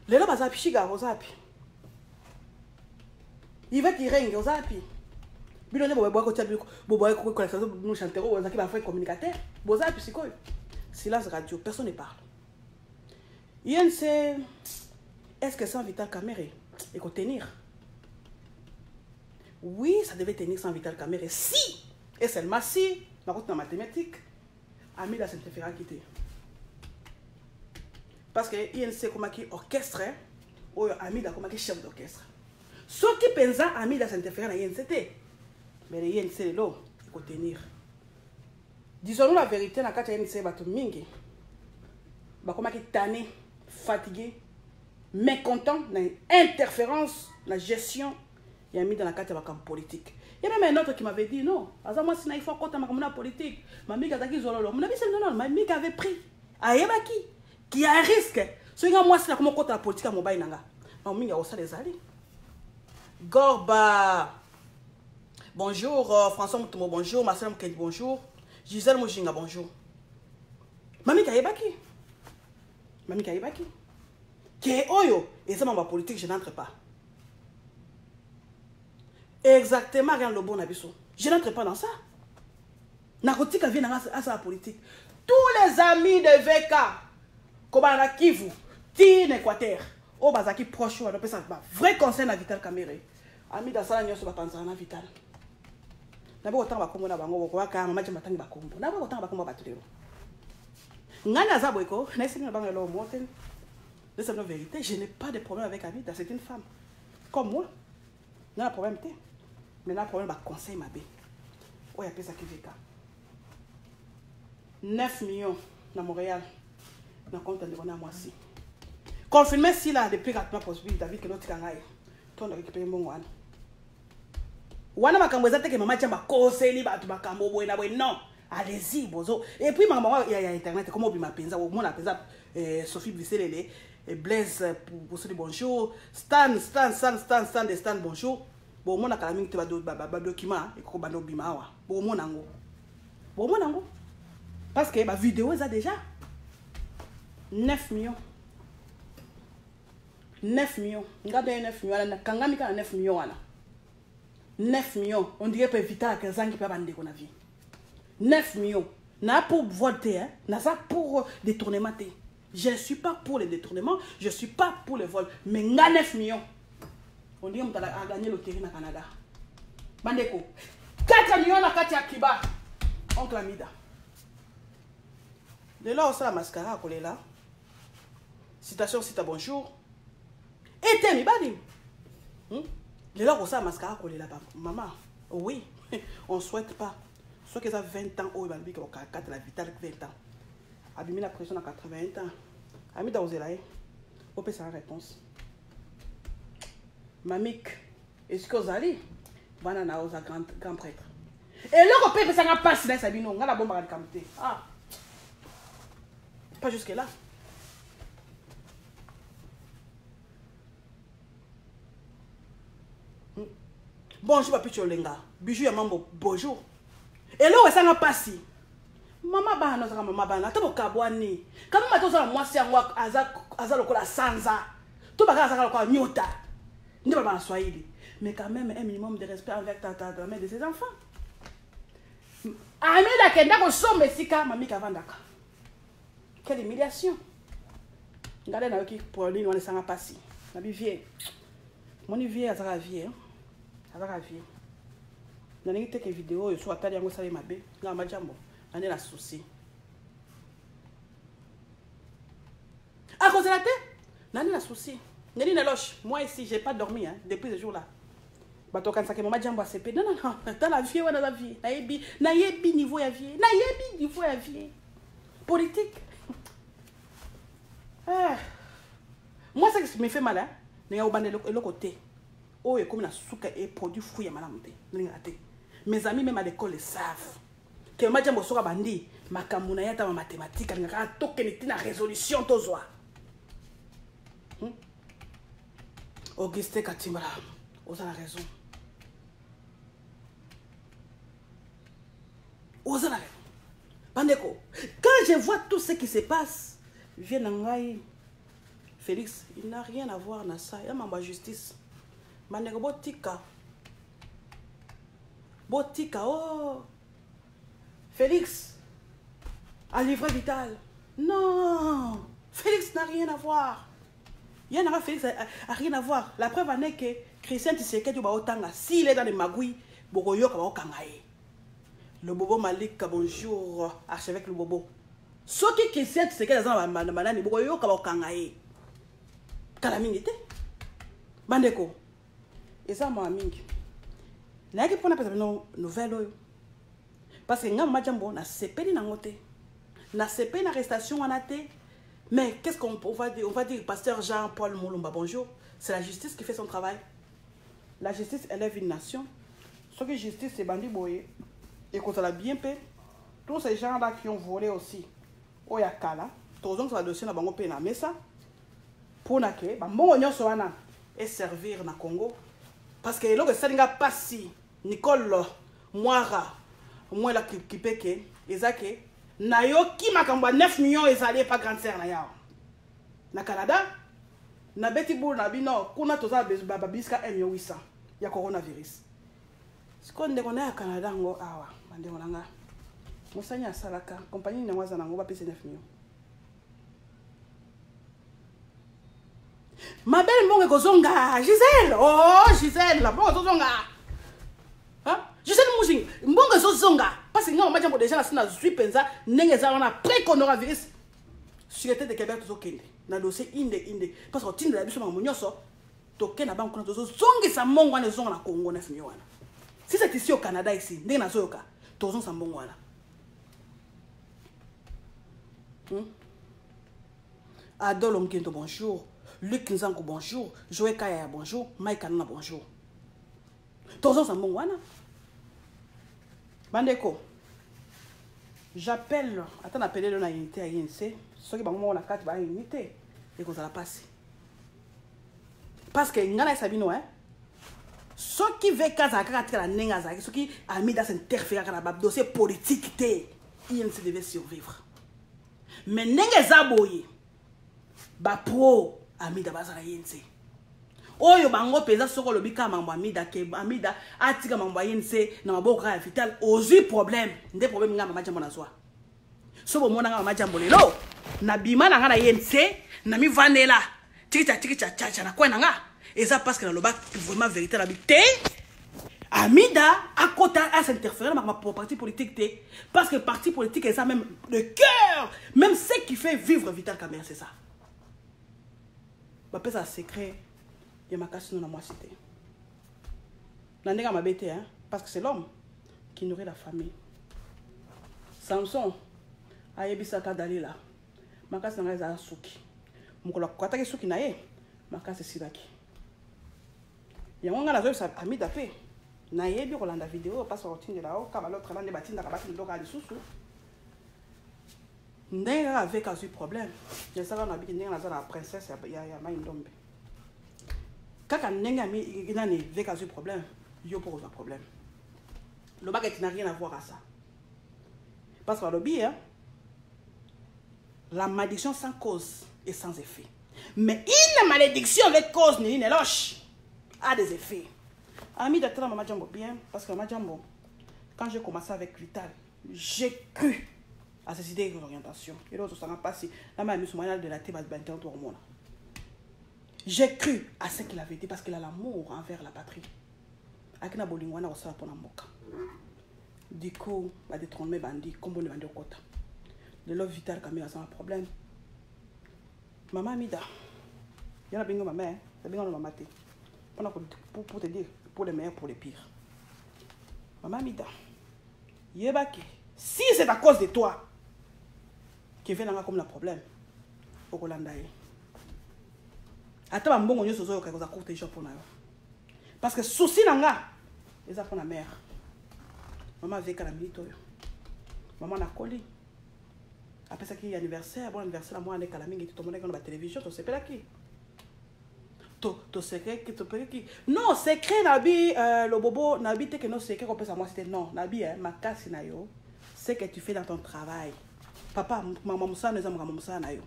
Les gens bazapi chiga, ozapi. Il va tirer, ozapi. Bilone bobo ko tiabi bobo ko collecteur nous chanter on a qui va faire communicateur. Bozapi c'est quoi? Silence radio, personne ne parle. INC, est-ce que sans Vital Kamerhe, il faut tenir? Oui, ça devait tenir sans Vital Kamerhe. Si, et seulement si, dans la mathématique, Amida s'interféra quitter. Parce que INC comme qui orchestre, ou Amida comme qui chef d'orchestre. Ce qui pense à Amida s'interféra dans l'INCT, mais l'INC est là, il faut tenir. Disons-nous la vérité, dans le cas de l'INC, il y a comme qui tanné, fatigué, mécontent, interférence, la gestion, il y a mis dans la carte de politique. Il y a même un autre qui m'avait dit non, moi si il faut compter ma politique, ma mère a dit non, ma mère avait pris, qui a un risque. Si moi si comment compter la politique à mon bail nanga, ma mère a aussi les alliés. Gorba, bonjour, François Moutomo, bonjour, Marcel Moukédi, bonjour, Gisèle Mojinga, bonjour. Mami Kayebaki. Mami Kayebaki. Qui est oyo, et ça, ma politique, je n'entre pas. Exactement, regarde le bon abisso. Je n'entre pas dans ça. Narcotique vient à sa politique. Tous les amis de VK, comme à la Kivu, Tine Équateur, au Bazaki proche, on appelle ça vrai conseil à Vital Caméré. Ami dans ça, nous sommes Vital. D'abord, autant va comme on a bango, on va quand même match matin bakombo. D'abord, autant va comme on va battre. Ngana Zaboiko, n'est-ce pas le mot? C'est la vérité. Je n'ai pas de problème avec Amida. C'est une femme. Comme moi. Il y a un problème. Mais il y a un problème avec le conseil. Oh, il y a ça qui vit. 9 millions dans Montréal. Dans le compte de moi aussi. Confirmez si là, depuis 4 mois, possible, David, que notre canal. Toi, on a récupéré mon one. Wana makamboza te que maman tient ma conseil, non. Allez-y, bozo. Et puis, maman, il y a Internet. Comment on peut m'appeler? Mon appelle Sophie Bisselele. Blaise pour se dire bonjour. Stan, bonjour. Bon, mon académie, tu vas document et qu'on va bima. Bon, mon ango. Bon, mon ango. Parce que ma vidéo, ça déjà 9 millions. 9 millions. Regardez 9 millions. Quand on a 9 millions, 9 millions. On dirait que Vital a 15 ans qui peut vendre qu'on a vie. 9 millions. N'a pas pour voter, hein. N'a pas pour détournement. Je ne suis pas pour les détournements, je ne suis pas pour le vol. Mais on a 9 millions. On dit qu'on a gagné le terrain au Canada. Bandeko. 4 millions à Katia Kiba. Oncle Amida. De là, on sait la mascara à coller là. Citation, cita bonjour. Et t'es mi badi. De là, on sait la mascara à coller là. Maman, oui, on ne souhaite pas. Soit qu'ils ont 20 ans, ou ils vont dire 4 la vitale 20 ans. Abîmer la pression à 80 ans. Ami Daouzelaï, on peut sa réponse. Mamik, est-ce que vous allez? Banana aux grand prêtre. Et là, on peut ça pas si ça bino, on a la bombe à la camité. Ah, pas jusque là. Bonjour, papi Cholenga. Bijou ya mambo, bonjour. Et là, on s'en pas si. Maman bana ça maman bana to kabwani kama mato ça moi si angwa aza lokola sanza to baka ça lokola nyota ndi baba na Swahili mais quand même un minimum de respect avec ta mère de ses enfants. Amida kenda ko sombe sika mami kavandaka. Quelle humiliation. Ngale na yoki pour lui on sanga passi na bi vie mon vie azaka vie azaka vie na ningi teke vidéo yo so atali yango sale mabe nga majambo. On est la souci. À cause de la tête, on est la souci. Moi ici, je n'ai pas dormi hein, depuis ce jour-là. Bato quand ça que maman jambo CP. Non, dans la vie, on a la vie. Naïebi niveau ya vie. Naïebi niveau ya vie. Politique. Moi, ce qui me fait mal, c'est que le côté. Oh, et comme la souka et produit fouille à madame. Mes amis, même à l'école, ils savent. Que ma jambo soka bandi makamuna yata ma mathématique ngaka tokeniti na résolution tozwa Auguste Katimbala oza la raison oza la raison bandeko quand je vois tout ce qui se passe vient ngai Félix il n'a rien à voir na ça ya mamba justice bandeko botika oh Félix a livré Vital. Non, Félix n'a rien à voir. Félix n'a rien à voir. La preuve en est que Christian Tshisekedi s'il est dans les magouilles, Bogoyo Kangaye. Le bobo Malik, bonjour, archevêque le bobo. Ce qui Christian Tshisekedi dans la banane, Bogoyo Kangaye. Calamité. Bandeko. Et ça, moi, Mingi. N'a pas de nouvelle. Parce que nga majambo na sepeli na ngote na sepeli na arrestation wana te Mais qu'est-ce qu'on va dire? On va dire, pasteur Jean-Paul Moulumba, bonjour. C'est la justice qui fait son travail. La justice élève une nation. Ce que justice, c'est bandit boye. Et quand on a bien payé, tous ces gens-là qui ont volé aussi, Oyakala, tous les gens qui ont dossier na bango payé na mesa, pour que bon on soit et servir na Congo. Parce que là, ça n'a pas si Nicole Moira, moi la qui peke, ezake, na yo qui m'a 9 millions et ça n'est pas grand sœur na ya. Na Canada, na beti boul na bino, kuna toza babiska 1,800,000 ya coronavirus. Ce qu'on est au Canada, ngo awa, mande onanga. Mosanya salaka, compagnie na waza nango ba pese 9 millions. Ma belle monge kozonga, Gisèle. Oh, Gisèle, la monge kozonga. Hein? Gisèle Moussing, monge kozonga. Parce que nous, on déjà na suis pensa, nengeza on a pré-coronavirus. Sûreté de Québec to kende. Na dossier inde. Parce que tinde la biso mamonyoso, to kena bank na to zongi sa mongo na zonga na Congo 9 millions. Si c'est ici au Canada ici, ndenge na zoyoka, to zonga sa mongo wana. Adol Omkento, bonjour. Luc Nzango, bonjour. Joël Kaya, bonjour. Mike Anna, bonjour. Tozo Sambon wana. Bandeko. J'appelle. Attends, appeler le na unité à INC. Ceux qui ont la carte va unité. Et qu'on ça la passe. Parce que ngana sabino hein. Ceux qui veulent kazaka la nenga zaki, ceux qui a mis dans s'interférer dans la dossier politique té, INC devait survivre. Mais nenga zaboye. Ba pro Amida bazara yense. Oyo bango peza soko lobika mambo Amida ke Amida atika mambo yense na maboko ya vital ozi problème. Nde problème ngama majambo na swa. Sobo mona ngama majambo lelo. Na bima na ngana yense na mi vanela. Tikicha cha na kwena nga. Eza parce que na loba vraiment vérité la bité. Amida a kota à s'interférer dans ma parti politique té parce que parti politique est ça même le cœur, même ce qui fait vivre Vital Kamerhe c'est ça. Je vais secret, il y a ma casse dans moi cité. Ma bête, parce que c'est l'homme qui nourrit la famille. Samson, Ayebisaka Dalila, ma casse dans les Asuki. Mon collègue Suki nae, ma casse Sibaki. Il y a un gars qui a mis d'apé. Nae, du Rolanda vidéo, passe au routine de là-haut, comme l'autre land de bâtiment, dans la bâtiment de l'oral de sous-sous. Ndenge avec un problème. Je sais qu'on a dit que la princesse il y a une tombe. Quand ndenge il a avec un problème, il y a un problème. Le baguette n'a rien à voir à ça. Parce que le bien, la malédiction sans cause et sans effet. Mais une malédiction avec cause ni une loche a des effets. Ami d'être maman Jambo bien parce que maman Jambo, quand j'ai commencé avec Vital, j'ai cru à ces idées d'orientation. Et l'autre, ça n'a pas si. La mère de la tête j'ai cru à ce qu'il avait dit parce qu'il a l'amour envers la patrie. Akina Bolingwana au sala pona moka. Du coup, il va détrôner bandit, comme on le bandit au quota. Le love Vital Kamerhe a un problème. Maman Mida, il y a bingo ma mère, il y a bingo ma maté. Pour te dire, pour les meilleurs, pour les pires. Maman Mida, Yebaki, si c'est à cause de toi, qui vient comme le problème au Rolanda. Attends, bon, on y a courte pour nous. Parce que souci nanga, ils ont pour la mère. Maman avec la milito. Maman n'a collé. Après ça, qui est anniversaire, bon anniversaire, moi, avec la mingi, tout le monde dans la télévision, tu sais pas qui. Tu secret qui te peut qui. Non, secret nabi, le bobo nabi, t'es que non secret qu'on peut savoir c'était non. Nabi, ma casse na yo, c'est que tu fais dans ton travail. Papa, maman Moussa, nous avons maman Moussa na yo.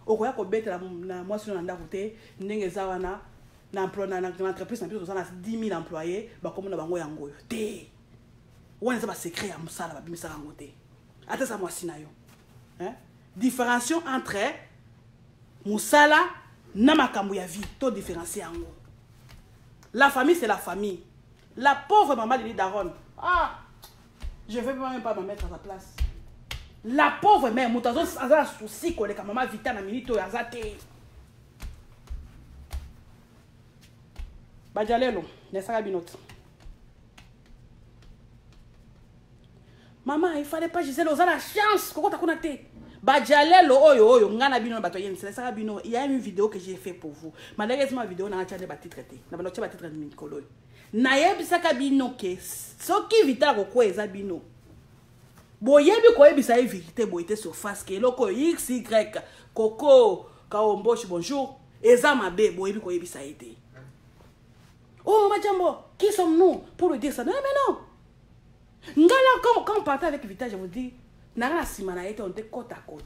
Au quoi qu'on bête na moi sur l'anda côté, n'engue zawana, n'emploi na l'entreprise na plus de 10 000 employés, bah comme on a bango yango yo. Té. On est pas secret à Moussa là, bimisa rangoté. Attends ça moi si na yo. Hein? Différenciation entre Moussa là, na makambo ya vie, to différencier yango. La famille c'est la famille. La pauvre maman de Daron. Ah, je ne vais même pas me mettre à sa place. La pauvre mère, moutazo a un souci que les maman vita na minito ya zate. Bajalelo, nessa binot. Maman, il fallait pas Gisèle, on a la chance. Comment t'as connecté? Bajalelo oyo ngana bino bato yen c'est ça bino. Il y a une vidéo que j'ai fait pour vous. Malheureusement vidéo na tchane ba titre té. Na ba tchane ba titre de mikolo. Na yebisaka bino ke soki Vital ko eza bino. Boyebi ko yebisa e vérité boyete surface ke loko XY Coco Kaomboshi bonjour. Eza mabe boyebi ko yebisa été. Oh Majambo, qui sommes-nous pour lui dire ça? Non mais non. Ngala quand on partait avec Vital, je vous dis Nara Simana était on était côte à côte.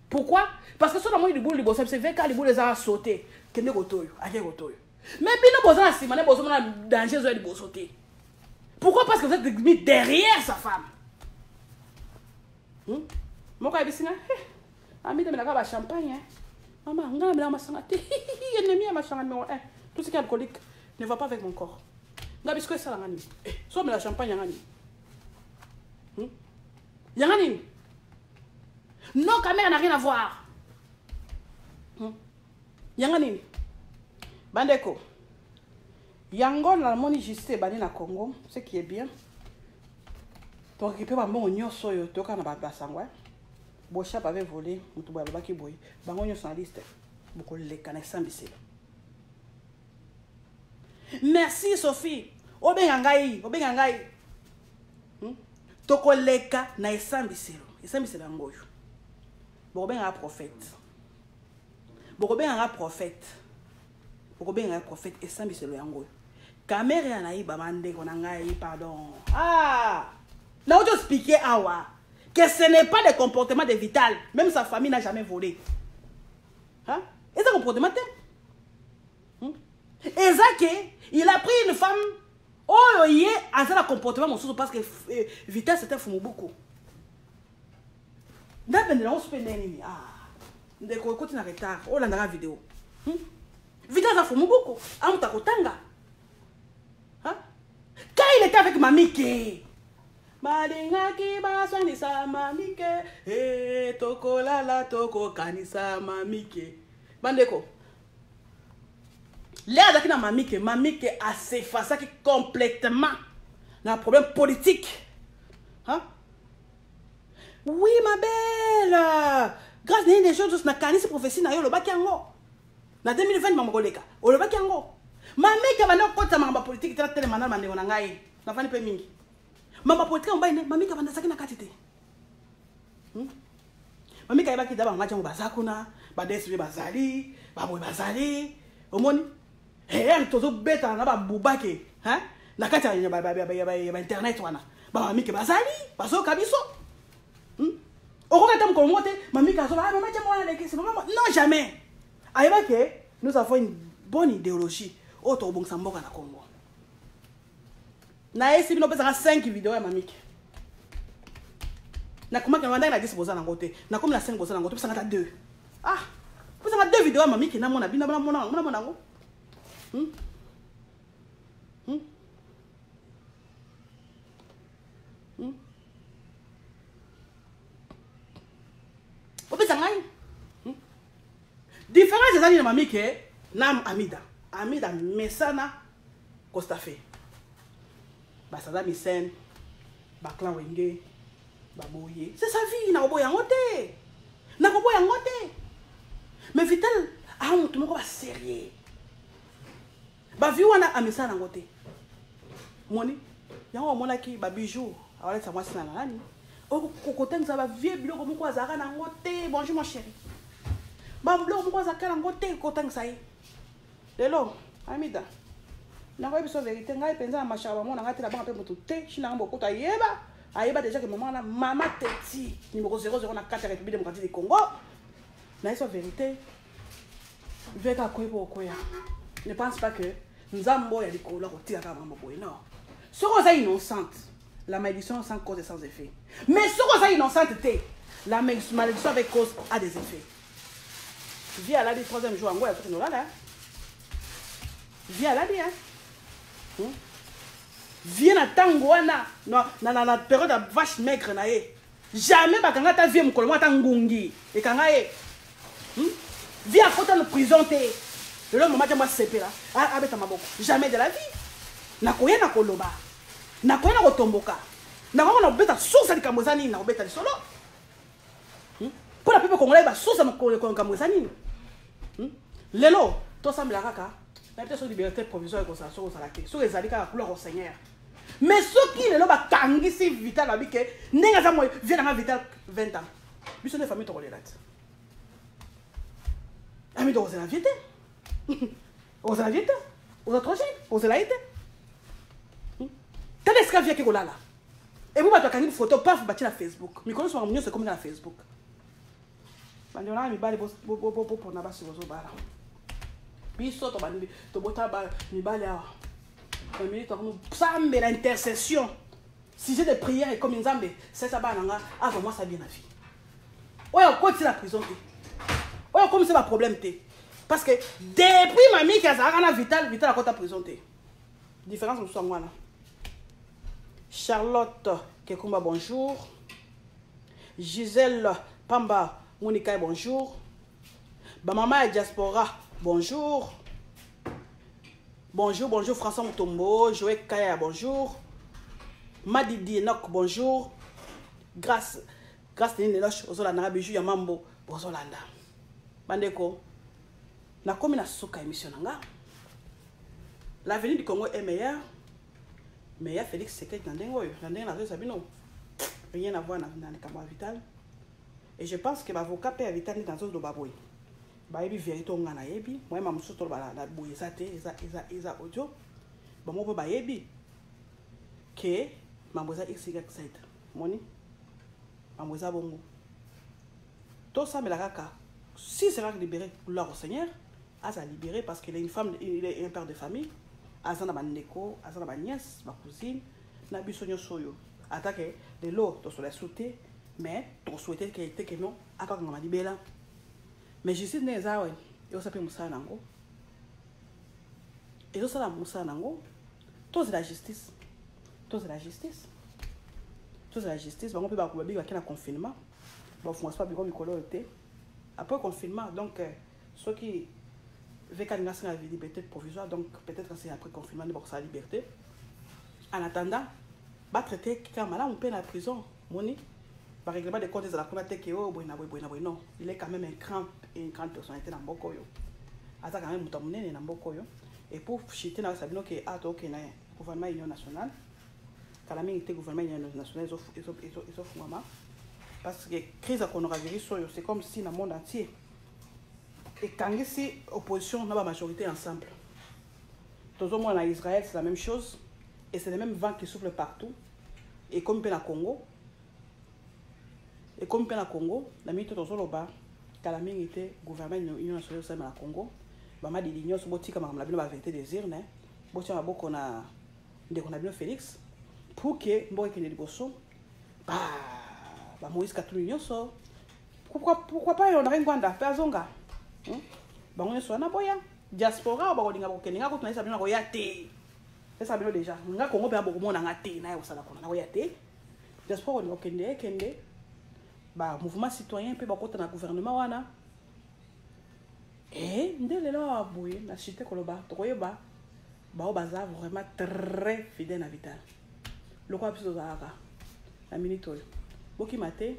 Pourquoi? Parce que sur la moitié du bout du boss, c'est vrai quand les boules les a sauté, que ne gotoyo, à quel gotoyo. Mais bien nous posons la Simana, posons la danger de boss sauter. Pourquoi? Parce que vous êtes mis derrière sa femme. Mon cas est ami de la champagne. Maman, on a mis ma santé. Ennemi à ma champagne numéro 1. Tout ce qui est alcoolique ne va pas avec mon corps. N'abis que ça la gani. Soit la champagne gani. Yangani. Non, caméra n'a rien à voir. Yangani. Bandeko. Yangon la moni juste bani na Congo, ce qui est bien. Tu récupères un bon oignon soyo, tu as un basangwa. Bochap avait volé, mutu ba baki boy. Bango oignon sans liste. Beaucoup les connaissants bise. Merci Sophie. Obengangai, obengangai. Toko leka na esambiselo. Esambiselo ngoyo. Bokobenga prophète. Bokobenga prophète. Bokobenga prophète esambiselo ngoyo. Caméra na iba mande konangai pardon. Ah! Là où tu expliquer awa que ce n'est pas le comportement de Vital, même sa famille n'a jamais volé. Hein? Et ce comportement et ça il a pris une femme. Oh, il est à ce comportement mon sous parce que Vital c'était fumé beaucoup. D'ailleurs, on se fait n'enni. Ah, de quoi côté en retard. Oh, la vidéo. Vital ça fumé beaucoup. Ah, on t'a kotanga. Hein? Quand il était avec Mamike. Malinga ki basani sa Mamike. Eh, toko lala toko kanisa Mamike. Bandeko. L'air d'Akina Mamike a s'effacé complètement dans le problème politique. Hein? Oui, ma belle. Grâce à des choses, na kanisi prophétie na yo le bakiango. Na 2020 mamogoleka. O le bakiango. Mamike va na kota mamba politique tela tele manal mande na ngai. Na fani pe mingi. Mamba politique on baine Mamike va na sakina katite. Mamike ba ki daba ngacha ngo bazakuna, ba deswe bazali, ba boy bazali. Omoni? Elle tozo beta na ba bubake, hein? Na kata ya ba internet wana. Ba Mamike bazali, bazo kabiso. On regarde comme monter, Mamike azo ba maman tiens moi les non jamais. Ayeba que nous avons une bonne idéologie auto bon samboka na Congo. Na esi bino pesa 5 vidéos ya Mamike. Na kuma kana na 10% na côté. Na comme la 5% na côté, pesa na 2. Ah, pesa na 2 vidéos ya Mamike na mona bina mona ngo. Différence des années de Mamike, nam Amida. Amida mesana Costa fait. Basada misen, baklan wenge, baboye. C'est sa vie, na boya ngote. Na boya ngote. Mais Vital, ah on tout le monde va sérieux. Ba vi wana amesana ngote. Moni, yango mona ki ba bijou, awale sa mwasi na nani. O kokotenga za ba vie biloko moko azaka na ngote. Bonjour mon chéri. Ba biloko moko azaka na ngote kotenga sai. Lelo, Amida. Na ko biso vérité ngai penza na machaba mona ngati la banque pe moto te, china ngbo kota yeba. Ayeba déjà que maman na mama teti numéro 00 na 4 République démocratique du Congo. Na iso vérité. Veka koyebo koya. Ne pense pas que Nzambo ya likolo kotika ka mambo boy non. Soko ça innocente, la malédiction sans cause et sans effet. Mais soko ça innocente té, la malédiction avec cause a des effets. Viens là le 3e jour en gros après nous là. Viens là hein. Viens na tango na période de vache maigre na ye. Jamais bakanga ta vie mukolo mwa ta ngungi et kanga ye. Viens à côté de prison té. Le moment où je suis là, jamais de la vie. Na koya na koloba. Na koya na kotomboka. Na koya na beta source de kamozani na beta solo. pour la peuple congolais ba sosa makambo ezani lelo to sambela kaka na peut-être liberté provisoire ko ça so la ke so ezali kaka couleur au Seigneur mais ceux qui lelo ba kangisi vital ba bike ndenga za moy vient na vital 20 ans biso ne famille to kolela ami to la vite on la vite on a trop cher on la ite quand est-ce que vient que kolala et vous ba to kangi photo paf ba na Facebook mi kono so munyo c'est comme na Facebook bandi ona mi bali bo na basi bozo bala biso to bandi to bota ba mi bali awa mais to nous sambe l'intercession sujet de prière et comme nzambe c'est ça ba nanga avant moi ça bien la vie oyo koti la prison oyo comme c'est pas problème té parce que depuis mamie qui a na vital à côté prison té différence nous sommes là Charlotte Kekumba bonjour Gisèle Pamba Monica bonjour ba maman diaspora bonjour bonjour François Mutombo Joël Kaya bonjour Madidi Enoch bonjour grâce Nene Loche ozolanda biju ya mambo bozolanda bandeko na komi na soka émission nanga l'avenir du Congo est meilleur mais il y a Félix Sekek na ndengoyo na ndenga na sabino rien à voir na Kamwa Vital et je pense que l'avocat peut Vital dans zone de baboy ba yebi vérité nga na yebi moi ma muso to ba na boye zate eza audio ba mo ba yebi que mamboza xy site moni mamboza bongo tout ça mais la kaka si c'est là libéré gloire au Seigneur a ça libéré parce qu'il est une femme il est un père de famille azana ba ndeko azana ba nièce ba cousine na bisonyo soyo attaque de l'eau to sola sauter mais to souhaiter qu'il était que non aka ngama libéla mais je suis né ça ouais et ça peut musa nango et ça la musa nango tous la justice on peut pas couper avec un confinement bon faut pas bien comme était après confinement donc ceux qui veulent qu'à la liberté provisoire donc peut-être c'est après confinement de sa liberté en attendant va traiter quand malade on peut la prison moni par règlement de comptes de la cour que oh non il est quand même une grande personnalité dans Bokoyo ata quand même mutamune na Bokoyo et pour chiter na sabino que ato que na gouvernement union nationale kala mingi gouvernement union nationale ils offrent maman parce que crise coronavirus c'est comme si dans le monde entier et quand ici opposition n'a pas majorité ensemble tous au moins en Israël c'est la même chose et c'est le même vent qui souffle partout et comme dans le Congo la minute tous au bas kala mingi était gouvernement union nationale au na Congo bama di l'union so botika makam la bino ba vérité désir né botia maboko na ndeko na bino Félix pour que mboke kende liboso ba Moïse Katulu nyonso pourquoi pas on rengwanda pazonga bango so na boya diaspora ba kolinga bokeninga ko tunisa bino ko yate ça bino déjà nga Congo pe boko mona ngate na yo sala kona na ko yate diaspora on kende ba mouvement citoyen pe ba kota na gouvernement wana et ndelelo aboye na cité koloba tokoyeba ba baza vraiment très fidèle à Vital le quoi plus ozaka la minute boki mate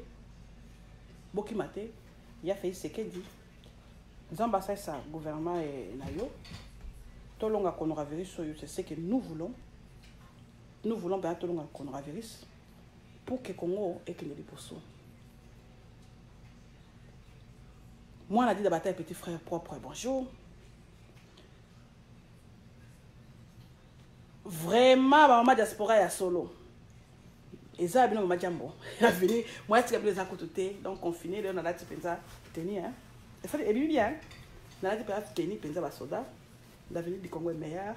ya fait ce qu'il dit nzamba ça gouvernement et nayo tolonga coronavirus c'est ce que nous voulons bien tolonga coronavirus pour que Congo ait que les poissons. Moi, on a dit d'abord petit frère propre, bonjour. Vraiment, maman diaspora est solo. Et ça, bien, maman jambo. Il a venu, moi, je suis à côté, donc confiné, on a là, tu penses à tenir, hein. Et bien, on a dit à tenir, penser à soda. L'avenir du Congo est meilleur.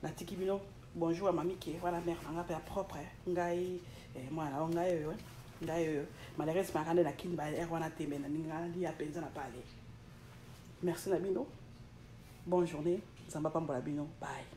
La tiki bino, bonjour à mamie qui est, voilà, mère, on a fait propre, ngai, moi, là, on a malheureusement quand la kin ba erwana tembe na ninga li apenza na parler. Merci Nabino. Bonne journée. Zamba pambola bino. Bye.